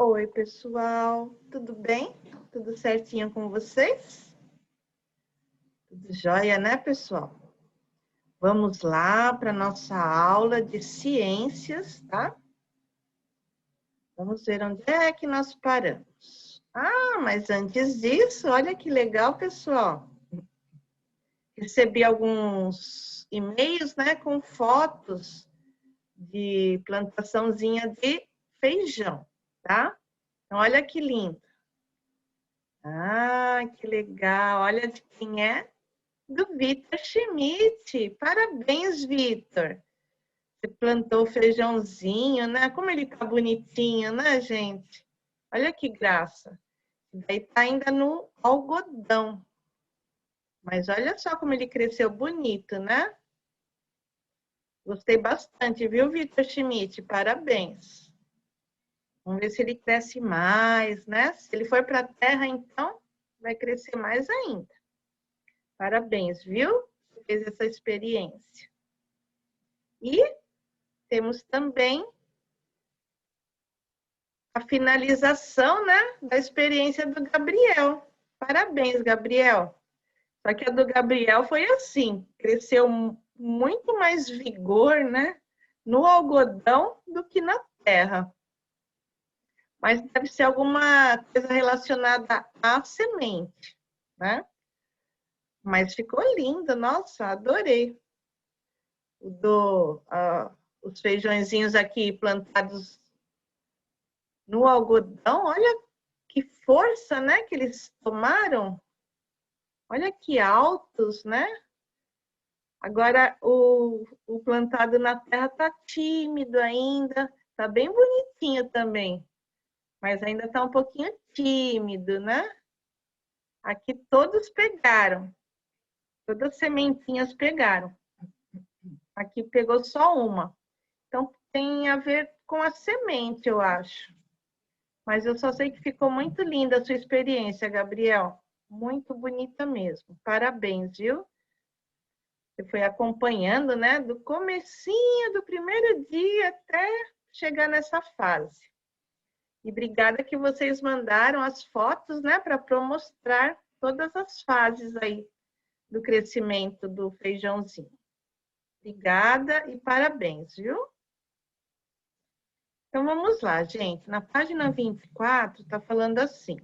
Oi, pessoal, tudo bem? Tudo certinho com vocês? Tudo jóia, né, pessoal? Vamos lá para a nossa aula de ciências, tá? Vamos ver onde é que nós paramos. Ah, mas antes disso, olha que legal, pessoal. Recebi alguns e-mails, né, com fotos de plantaçãozinha de feijão, tá? Então, olha que lindo. Ah, que legal. Olha de quem é? Do Vitor Schmidt. Parabéns, Vitor. Você plantou feijãozinho, né? Como ele tá bonitinho, né, gente? Olha que graça. Daí tá ainda no algodão. Mas olha só como ele cresceu bonito, né? Gostei bastante, viu, Vitor Schmidt? Parabéns. Vamos ver se ele cresce mais, né? Se ele for para a terra, então, vai crescer mais ainda. Parabéns, viu? Você fez essa experiência. E temos também a finalização, né, da experiência do Gabriel. Parabéns, Gabriel. Só que a do Gabriel foi assim, cresceu muito mais vigor, né, no algodão do que na terra. Mas deve ser alguma coisa relacionada à semente, né? Mas ficou lindo, nossa, adorei. Os feijõezinhos aqui plantados no algodão, olha que força, né, que eles tomaram. Olha que altos, né? Agora o plantado na terra tá tímido ainda, tá bem bonitinho também, mas ainda tá um pouquinho tímido, né? Aqui todos pegaram, todas as sementinhas pegaram. Aqui pegou só uma. Então tem a ver com a semente, eu acho. Mas eu só sei que ficou muito linda a sua experiência, Gabriel. Muito bonita mesmo. Parabéns, viu? Você foi acompanhando, né? Do comecinho do primeiro dia até chegar nessa fase. E obrigada que vocês mandaram as fotos, né? Para mostrar todas as fases aí do crescimento do feijãozinho. Obrigada e parabéns, viu? Então vamos lá, gente. Na página 24 está falando assim.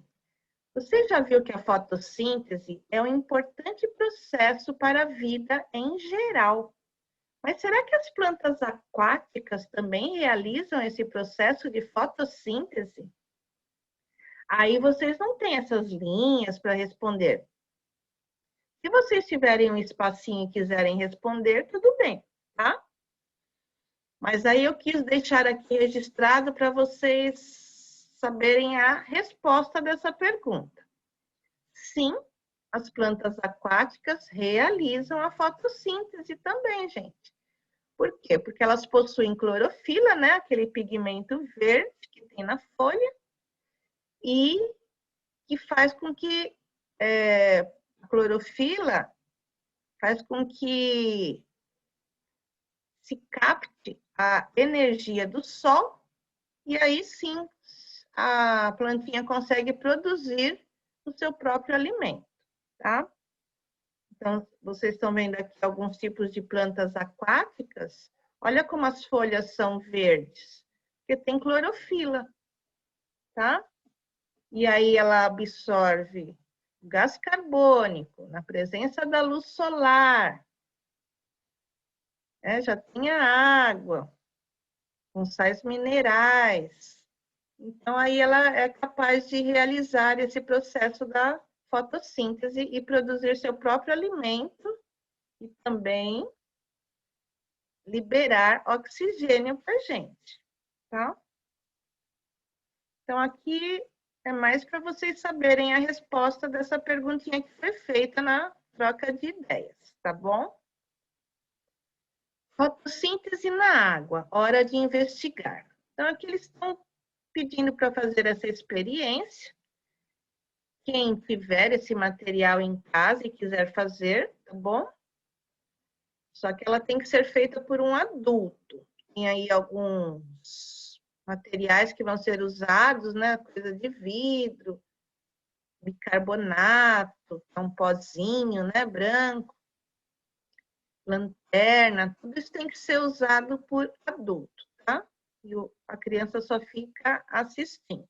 Você já viu que a fotossíntese é um importante processo para a vida em geral. Mas será que as plantas aquáticas também realizam esse processo de fotossíntese? Aí vocês não têm essas linhas para responder. Se vocês tiverem um espacinho e quiserem responder, tudo bem, tá? Mas aí eu quis deixar aqui registrado para vocês saberem a resposta dessa pergunta. Sim, as plantas aquáticas realizam a fotossíntese também, gente. Por quê? Porque elas possuem clorofila, né? Aquele pigmento verde que tem na folha e que faz com que a clorofila faz com que se capte a energia do sol e aí sim a plantinha consegue produzir o seu próprio alimento, tá? Então, vocês estão vendo aqui alguns tipos de plantas aquáticas. Olha como as folhas são verdes, porque tem clorofila, tá? E aí ela absorve gás carbônico na presença da luz solar. Já tem a água, com sais minerais. Então, aí ela é capaz de realizar esse processo da fotossíntese e produzir seu próprio alimento e também liberar oxigênio para a gente, tá? Então, aqui é mais para vocês saberem a resposta dessa perguntinha que foi feita na troca de ideias, tá bom? Fotossíntese na água, hora de investigar. Então, aqui eles estão pedindo para fazer essa experiência. Quem tiver esse material em casa e quiser fazer, tá bom? Só que ela tem que ser feita por um adulto. Tem aí alguns materiais que vão ser usados, né? Coisa de vidro, bicarbonato, um pozinho, né? Branco, lanterna, tudo isso tem que ser usado por adulto, tá? E a criança só fica assistindo.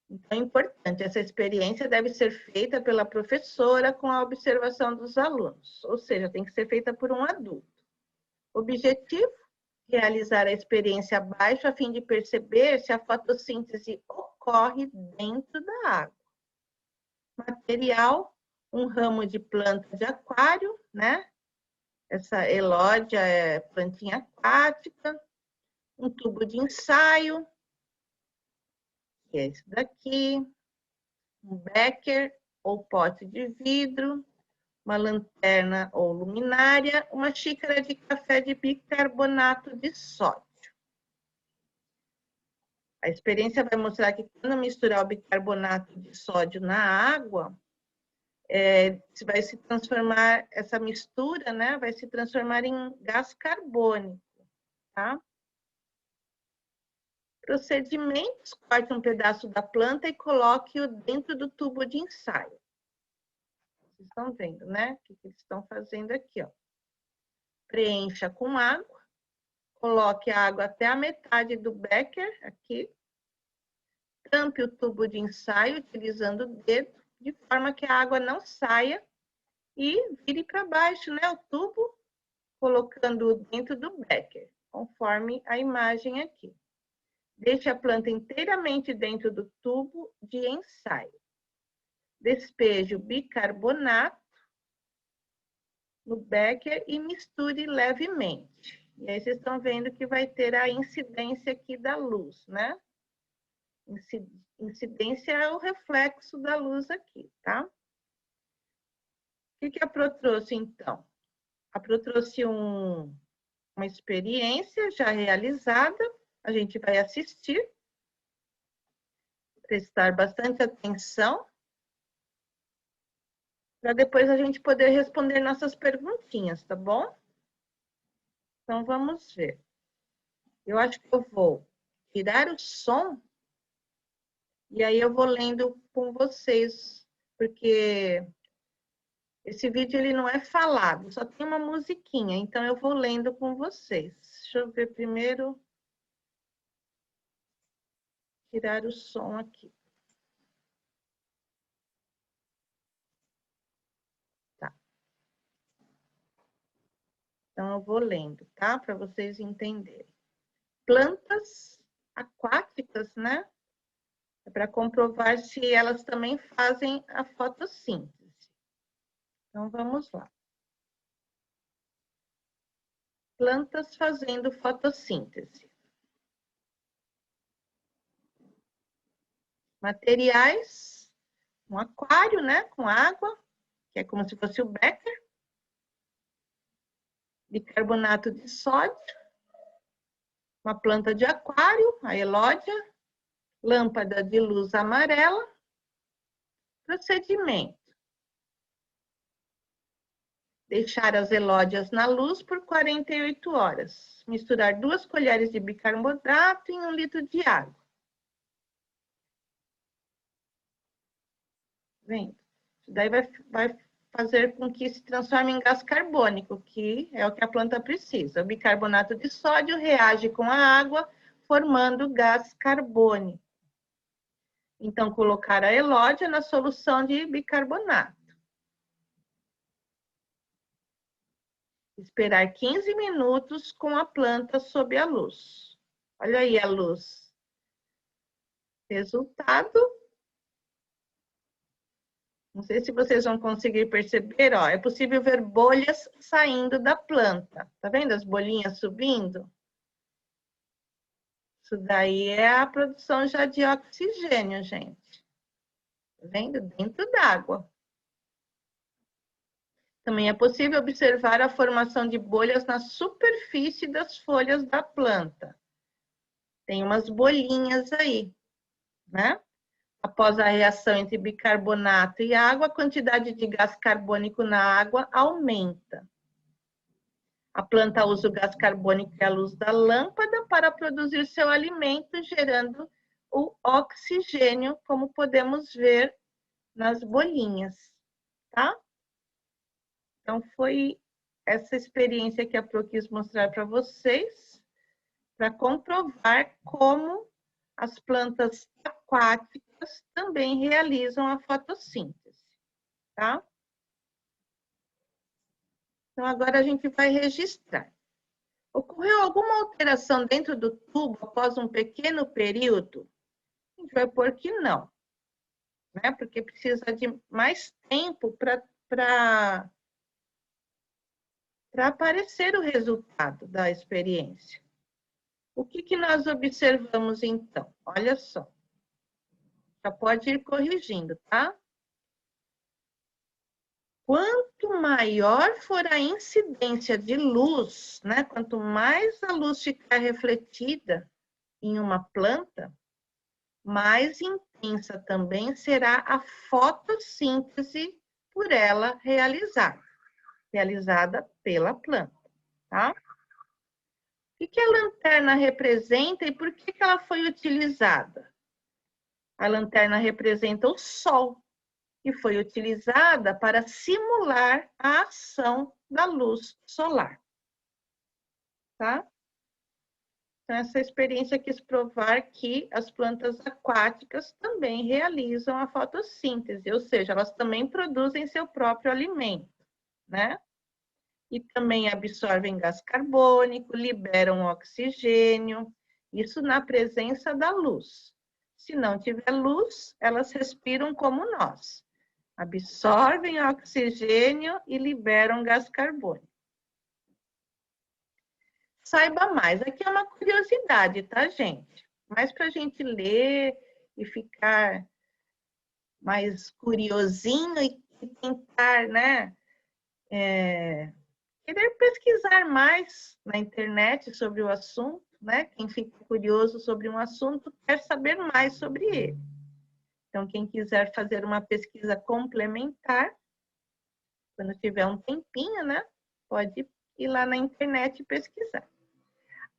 Então, é importante, essa experiência deve ser feita pela professora com a observação dos alunos, ou seja, tem que ser feita por um adulto. Objetivo: realizar a experiência abaixo a fim de perceber se a fotossíntese ocorre dentro da água. Material: um ramo de planta de aquário, né? Essa elódia é plantinha aquática, um tubo de ensaio, que é esse daqui, um becker ou pote de vidro, uma lanterna ou luminária, uma xícara de café de bicarbonato de sódio. A experiência vai mostrar que quando misturar o bicarbonato de sódio na água, vai se transformar, essa mistura, né, vai se transformar em gás carbônico, tá? Procedimentos: corte um pedaço da planta e coloque-o dentro do tubo de ensaio. Vocês estão vendo, né? O que eles estão fazendo aqui, ó. Preencha com água, coloque a água até a metade do becker, aqui. Tampe o tubo de ensaio utilizando o dedo, de forma que a água não saia, e vire para baixo, né, o tubo, colocando-o dentro do becker, conforme a imagem aqui. Deixe a planta inteiramente dentro do tubo de ensaio. Despeje o bicarbonato no becker e misture levemente. E aí vocês estão vendo que vai ter a incidência aqui da luz, né? Incidência é o reflexo da luz aqui, tá? O que a Pro trouxe, então? A Pro trouxe uma experiência já realizada, a gente vai assistir, prestar bastante atenção, para depois a gente poder responder nossas perguntinhas, tá bom? Então, vamos ver. Eu acho que eu vou tirar o som e aí eu vou lendo com vocês, porque esse vídeo ele não é falado, só tem uma musiquinha, então eu vou lendo com vocês. Deixa eu ver primeiro. Tirar o som aqui. Tá. Então eu vou lendo, tá? Para vocês entenderem. Plantas aquáticas, né? É para comprovar se elas também fazem a fotossíntese. Então, vamos lá. Plantas fazendo fotossíntese. Materiais: um aquário, né, com água, que é como se fosse o becker. Bicarbonato de sódio. Uma planta de aquário, a elódia. Lâmpada de luz amarela. Procedimento: deixar as elódias na luz por 48 horas. Misturar 2 colheres de bicarbonato em 1 litro de água. Vendo? Isso daí vai fazer com que se transforme em gás carbônico, que é o que a planta precisa. O bicarbonato de sódio reage com a água, formando gás carbônico. Então, colocar a elódia na solução de bicarbonato. Esperar 15 minutos com a planta sob a luz. Olha aí a luz. Resultado. Não sei se vocês vão conseguir perceber, ó, é possível ver bolhas saindo da planta. Tá vendo as bolinhas subindo? Isso daí é a produção já de oxigênio, gente. Tá vendo? Dentro d'água. Também é possível observar a formação de bolhas na superfície das folhas da planta. Tem umas bolinhas aí, né? Após a reação entre bicarbonato e água, a quantidade de gás carbônico na água aumenta. A planta usa o gás carbônico e a luz da lâmpada para produzir seu alimento, gerando o oxigênio, como podemos ver nas bolinhas, tá? Então, foi essa experiência que a Pro quis mostrar para vocês, para comprovar como as plantas aquáticas também realizam a fotossíntese, tá? Então, agora a gente vai registrar. Ocorreu alguma alteração dentro do tubo após um pequeno período? A gente vai pôr que não, né? Porque precisa de mais tempo para aparecer o resultado da experiência. O que nós observamos, então? Olha só. Já pode ir corrigindo, tá? Quanto maior for a incidência de luz, né? Quanto mais a luz ficar refletida em uma planta, mais intensa também será a fotossíntese por ela realizada pela planta, tá? O que a lanterna representa e por que ela foi utilizada? A lanterna representa o sol e foi utilizada para simular a ação da luz solar, tá? Então, essa experiência quis provar que as plantas aquáticas também realizam a fotossíntese, ou seja, elas também produzem seu próprio alimento, né? E também absorvem gás carbônico, liberam oxigênio, isso na presença da luz. Se não tiver luz, elas respiram como nós, absorvem oxigênio e liberam gás carbônico. Saiba mais, aqui é uma curiosidade, tá, gente? Mas para a gente ler e ficar mais curiosinho e tentar, né, querer pesquisar mais na internet sobre o assunto, né? Quem fica curioso sobre um assunto quer saber mais sobre ele. Então, quem quiser fazer uma pesquisa complementar, quando tiver um tempinho, né? Pode ir lá na internet e pesquisar.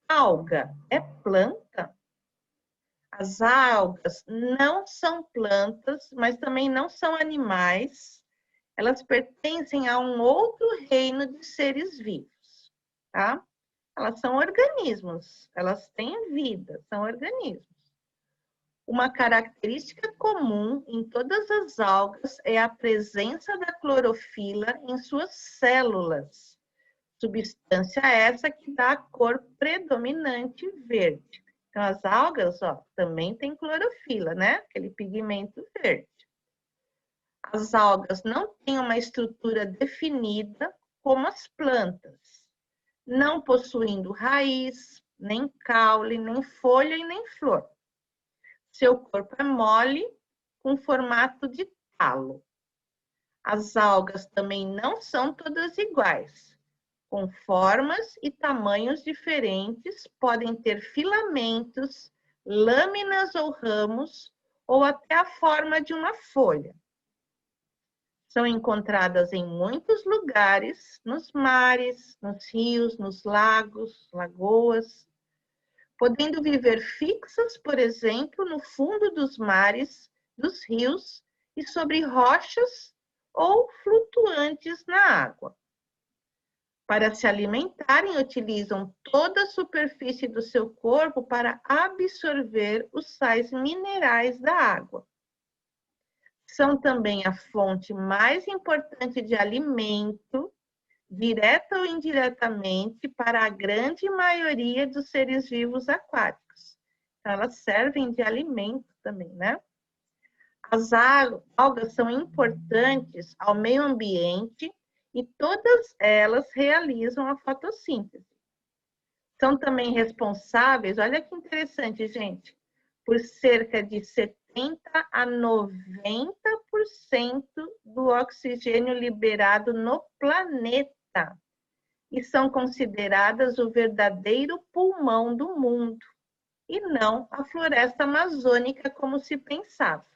Alga é planta? As algas não são plantas, mas também não são animais. Elas pertencem a um outro reino de seres vivos, tá? Elas são organismos, elas têm vida, são organismos. Uma característica comum em todas as algas é a presença da clorofila em suas células. Substância essa que dá a cor predominante verde. Então, as algas, ó, também têm clorofila, né? Aquele pigmento verde. As algas não têm uma estrutura definida como as plantas, não possuindo raiz, nem caule, nem folha e nem flor. Seu corpo é mole, com formato de talo. As algas também não são todas iguais. Com formas e tamanhos diferentes, podem ter filamentos, lâminas ou ramos, ou até a forma de uma folha. São encontradas em muitos lugares, nos mares, nos rios, nos lagos, lagoas, podendo viver fixas, por exemplo, no fundo dos mares, dos rios e sobre rochas ou flutuantes na água. Para se alimentarem, utilizam toda a superfície do seu corpo para absorver os sais minerais da água. São também a fonte mais importante de alimento, direta ou indiretamente, para a grande maioria dos seres vivos aquáticos. Então, elas servem de alimento também, né? As algas são importantes ao meio ambiente e todas elas realizam a fotossíntese. São também responsáveis, olha que interessante, gente, por cerca de 70 a 90% do oxigênio liberado no planeta. E são consideradas o verdadeiro pulmão do mundo, e não a floresta amazônica como se pensava.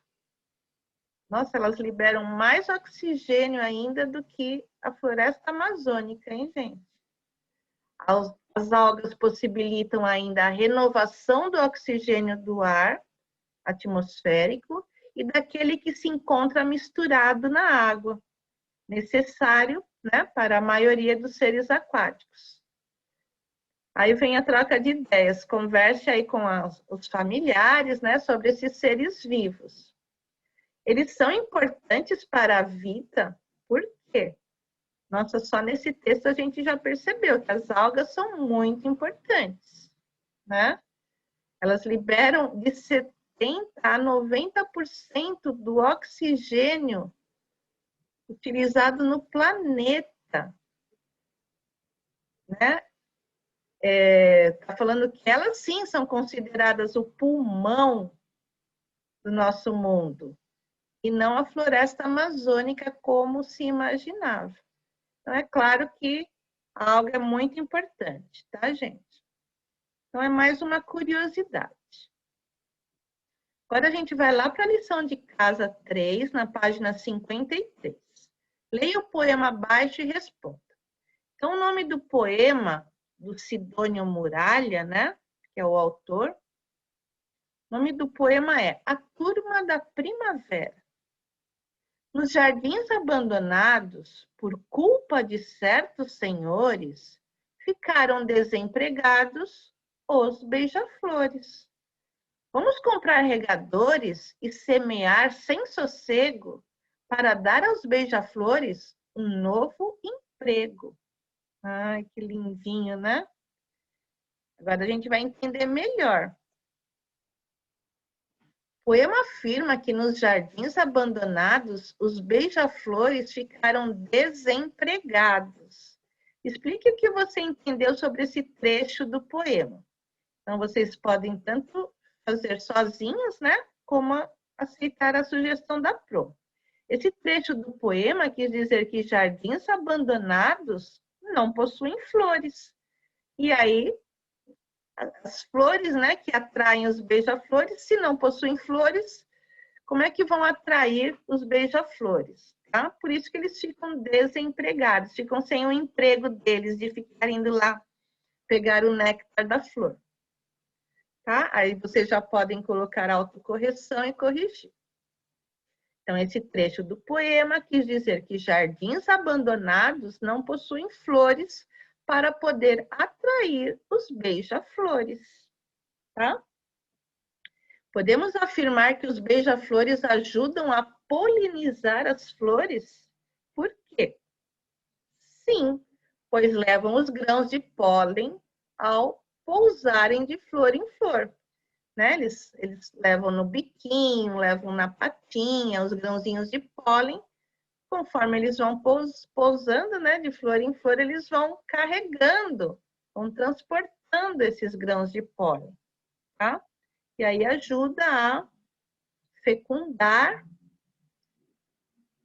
Nossa, elas liberam mais oxigênio ainda do que a floresta amazônica, hein, gente? As algas possibilitam ainda a renovação do oxigênio do ar atmosférico e daquele que se encontra misturado na água, necessário, né, para a maioria dos seres aquáticos. Aí vem a troca de ideias, converse aí com os familiares, né, sobre esses seres vivos. Eles são importantes para a vida, por quê? Nossa, só nesse texto a gente já percebeu que as algas são muito importantes, né? Elas liberam de 70% a 90% do oxigênio utilizado no planeta, né? Tá falando que elas sim são consideradas o pulmão do nosso mundo e não a floresta amazônica como se imaginava. Então é claro que a alga é muito importante, tá, gente? Então é mais uma curiosidade. Agora a gente vai lá para a lição de casa 3, na página 53. Leia o poema abaixo e responda. Então o nome do poema do Sidônio Muralha, né, que é o autor, o nome do poema é A Turma da Primavera. Nos jardins abandonados, por culpa de certos senhores, ficaram desempregados os beija-flores. Vamos comprar regadores e semear sem sossego para dar aos beija-flores um novo emprego. Ai, que lindinho, né? Agora a gente vai entender melhor. O poema afirma que nos jardins abandonados, os beija-flores ficaram desempregados. Explique o que você entendeu sobre esse trecho do poema. Então, vocês podem tanto fazer sozinhos, né, como aceitar a sugestão da Pro. Esse trecho do poema quis dizer que jardins abandonados não possuem flores. E aí, as flores, né, que atraem os beija-flores, se não possuem flores, como é que vão atrair os beija-flores? Tá? Por isso que eles ficam desempregados, ficam sem o emprego deles de ficar indo lá pegar o néctar da flor. Tá? Aí vocês já podem colocar autocorreção e corrigir. Então, esse trecho do poema quis dizer que jardins abandonados não possuem flores para poder atrair os beija-flores. Tá? Podemos afirmar que os beija-flores ajudam a polinizar as flores? Por quê? Sim, pois levam os grãos de pólen ao pousarem de flor em flor. Né? Eles levam no biquinho, levam na patinha, os grãozinhos de pólen. Conforme eles vão pousando, né, de flor em flor, eles vão carregando, vão transportando esses grãos de pólen, tá? E aí ajuda a fecundar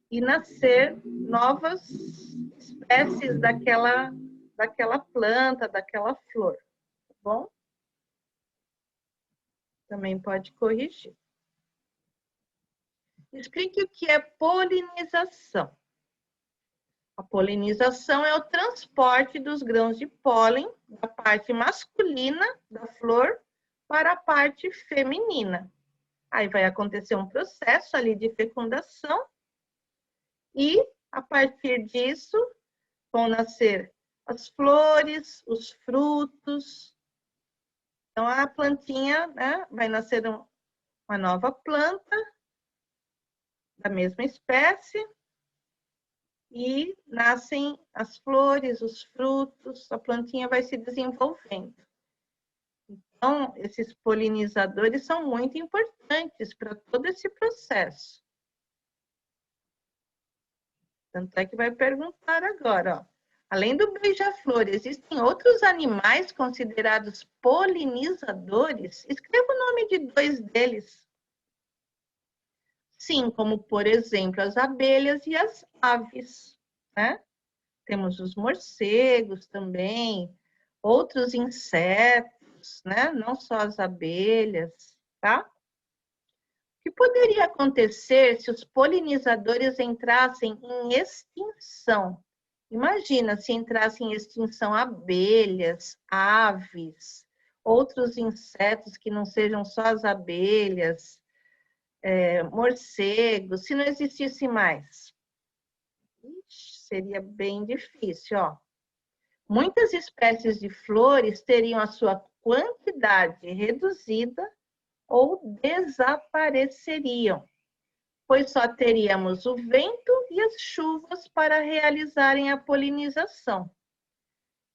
e nascer novas espécies daquela planta, daquela flor, tá bom? Também pode corrigir. Explique o que é polinização. A polinização é o transporte dos grãos de pólen da parte masculina da flor para a parte feminina. Aí vai acontecer um processo ali de fecundação e, a partir disso, vão nascer as flores, os frutos. Então, a plantinha, né, vai nascer uma nova planta da mesma espécie e nascem as flores, os frutos, a plantinha vai se desenvolvendo. Então, esses polinizadores são muito importantes para todo esse processo. Tanto é que vai perguntar agora, ó. Além do beija-flor, existem outros animais considerados polinizadores? Escreva o nome de 2 deles. Sim, como, por exemplo, as abelhas e as aves, né? Temos os morcegos também, outros insetos, né? Não só as abelhas, tá? O que poderia acontecer se os polinizadores entrassem em extinção Imagina se entrassem em extinção abelhas, aves, outros insetos que não sejam só as abelhas, morcegos, se não existisse mais. Ixi, seria bem difícil, ó. Muitas espécies de flores teriam a sua quantidade reduzida ou desapareceriam, pois só teríamos o vento e as chuvas para realizarem a polinização.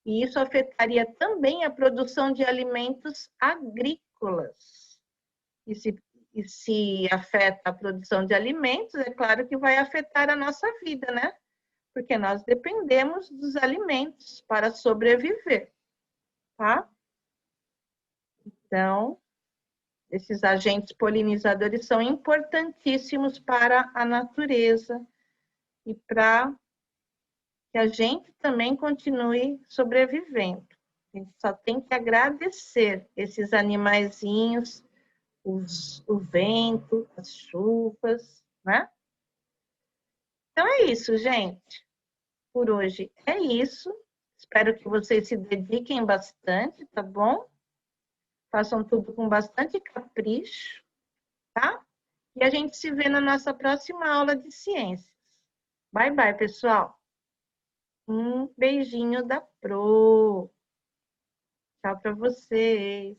E isso afetaria também a produção de alimentos agrícolas. E se afeta a produção de alimentos, é claro que vai afetar a nossa vida, né? Porque nós dependemos dos alimentos para sobreviver, tá? Então, esses agentes polinizadores são importantíssimos para a natureza e para que a gente também continue sobrevivendo. A gente só tem que agradecer esses animaizinhos, o vento, as chuvas, né? Então é isso, gente. Por hoje é isso. Espero que vocês se dediquem bastante, tá bom? Façam tudo com bastante capricho, tá? E a gente se vê na nossa próxima aula de ciências. Bye, bye, pessoal. Um beijinho da Pro. Tchau para vocês.